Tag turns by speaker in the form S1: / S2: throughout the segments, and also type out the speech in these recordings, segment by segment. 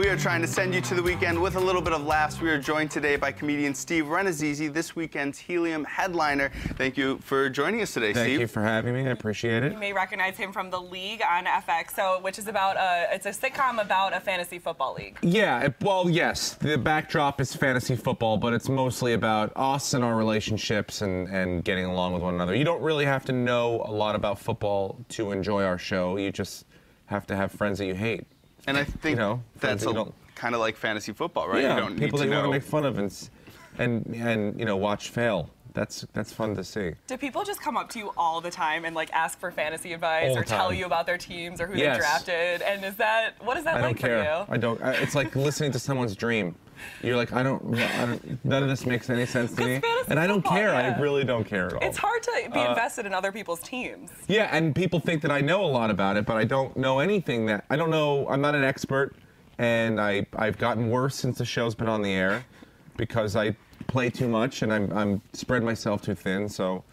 S1: We are trying to send you to the weekend with a little bit of laughs. We are joined today by comedian Steve Renazizi, this weekend's Helium headliner. Thank you for joining us today, Steve.
S2: Thank you for having me. I appreciate it.
S3: You may recognize him from The League on FX, which is about it's a sitcom about a fantasy football league.
S2: Yeah, well, yes, the backdrop is fantasy football, but it's mostly about us and our relationships and getting along with one another. You don't really have to know a lot about football to enjoy our show. You just have to have friends that you hate.
S1: And I think that's kind of like fantasy football, right?
S2: Yeah,
S1: you don't
S2: people
S1: need
S2: that
S1: to
S2: you
S1: know.
S2: want to make fun of and you know, watch fail. That's fun to see.
S3: Do people just come up to you all the time and like ask for fantasy advice or tell you about their teams or who they drafted? And what is that like for you?
S2: I don't. It's like listening to someone's dream. You're like, I don't. None of this makes any sense to me, and I don't care.
S3: Yeah.
S2: I really don't care at all.
S3: It's hard to be invested in other people's teams.
S2: Yeah, and people think that I know a lot about it, but I don't know anything that I don't know. I'm not an expert, and I've gotten worse since the show's been on the air because I play too much and I'm spread myself too thin. So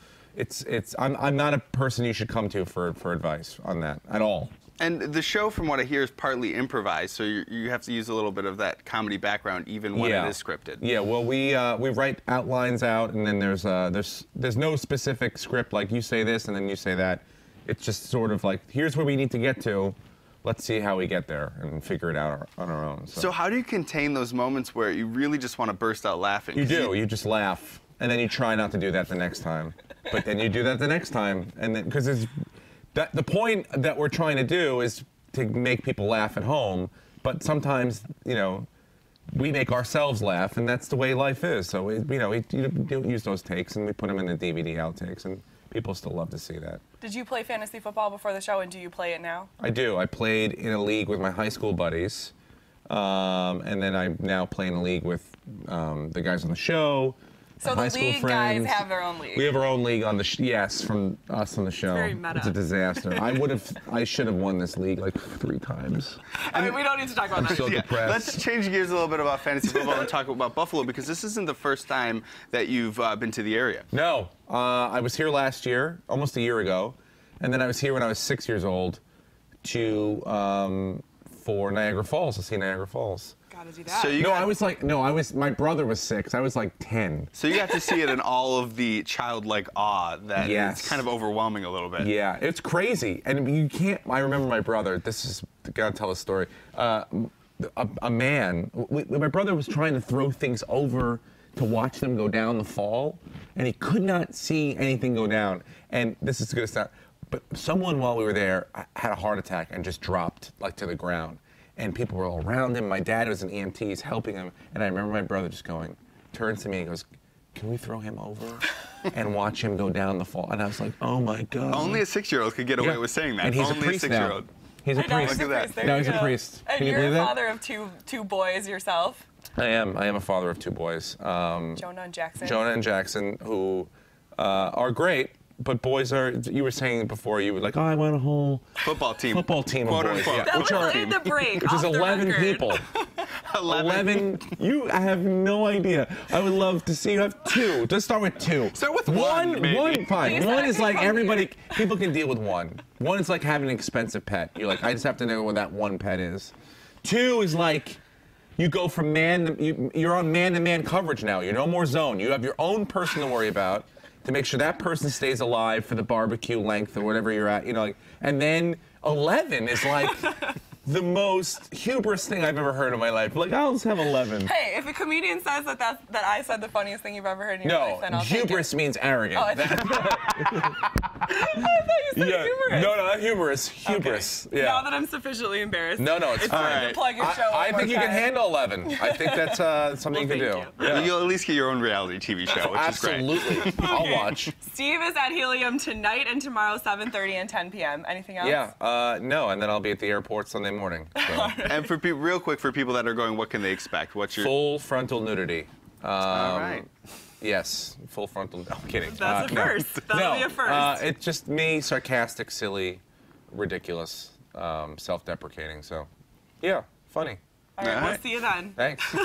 S2: I'm not a person you should come to for advice on that at all.
S1: And the show, from what I hear, is partly improvised, so you have to use a little bit of that comedy background even when it is scripted.
S2: Yeah, well, we write outlines out, and then there's no specific script like you say this and then you say that. It's just sort of like, here's where we need to get to. Let's see how we get there and figure it out on our own.
S1: So how do you contain those moments where you really just want to burst out laughing?
S2: You do. You just laugh, and then you try not to do that the next time. But then you do that the next time, and then because the point that we're trying to do is to make people laugh at home, but sometimes, you know, we make ourselves laugh, and that's the way life is. So, we don't use those takes, and we put them in the DVD outtakes, and people still love to see that.
S3: Did you play fantasy football before the show, and do you play it now?
S2: I do. I played in a league with my high school buddies, and then I now play in a league with the guys on the show.
S3: So the league guys have their own league.
S2: We have our own league on the yes, from us on the show.
S3: It's very meta.
S2: It's a disaster. I should have won this league like 3 times.
S3: I mean, we don't need to talk about that.
S2: I'm so depressed.
S1: Let's change gears a little bit about fantasy football and talk about Buffalo, because this isn't the first time that you've been to the area.
S2: No, I was here last year, almost a year ago, and then I was here when I was 6 years old for Niagara Falls, to see Niagara Falls.
S3: Gotta do that.
S1: So
S2: my brother was 6. I was like 10.
S1: So you got to see it in all of the childlike awe that
S2: Yes.
S1: is kind of overwhelming a little bit.
S2: Yeah, it's crazy. And you can't, I remember my brother, gotta tell a story. A man, my brother was trying to throw things over to watch them go down the fall, and he could not see anything go down. And this is gonna sound, but someone while we were there had a heart attack and just dropped like to the ground. And people were all around him. My dad was an EMT, he's helping him. And I remember my brother just turns to me and goes, "Can we throw him over and watch him go down the fall?" And I was like, oh my God.
S1: Only a 6-year-old could get away with saying that.
S2: And he's
S1: Only
S2: a priest now. He's a priest.
S1: Look at that.
S2: Now he's a priest.
S3: And
S2: Can you
S3: you're
S2: believe
S3: a
S2: that?
S3: father of two boys yourself.
S2: I am a father of 2 boys.
S3: Jonah and Jackson.
S2: Jonah and Jackson, who are great. But boys are, you were saying before, you were like, oh, I want a whole
S1: football team
S2: of boys.
S1: unquote.
S2: Yeah.
S3: That was in the break,
S2: Which is
S3: off the
S2: 11
S3: record.
S2: people. 11. I have no idea. I would love to see you have 2. Just start with 2.
S1: Start with one, maybe.
S2: One, fine.
S3: Please,
S2: One is like
S3: everybody-
S2: people can deal with 1. 1 is like having an expensive pet. You're like, I just have to know what that 1 pet is. 2 is like, you go from you're on man-to-man coverage now. You're no more zone. You have your own person to worry about to make sure that person stays alive for the barbecue length or whatever you're at. You know, and then 11 is like the most hubris thing I've ever heard in my life. Like, I'll just have 11.
S3: Hey, if a comedian says that I said the funniest thing you've ever heard in your life, then I'll
S2: hubris means arrogant.
S3: Oh, I thought you said humorous.
S2: No, not humorous. Hubris.
S3: Okay.
S2: Yeah.
S3: Now that I'm sufficiently embarrassed.
S2: No, it's
S3: time
S2: fine.
S3: to plug your show.
S2: I think you can handle 11. I think that's something you can do.
S3: Thank you.
S2: Yeah.
S1: You'll at least get your own reality TV show, which is great.
S2: Absolutely. I'll watch.
S3: Steve is at Helium tonight and tomorrow, 7:30 and 10 p.m. Anything else?
S2: Yeah. No, and then I'll be at the airport Sunday morning. So.
S1: And for real quick, for people that are going, what can they expect? What's your
S2: Full frontal nudity.
S1: All right.
S2: Yes, full frontal. I'm kidding.
S3: That's a first. That'll be a first.
S2: It's just me, sarcastic, silly, ridiculous, self-deprecating. So, yeah, funny.
S3: All right,
S1: All
S3: we'll
S1: right.
S3: see you then.
S2: Thanks.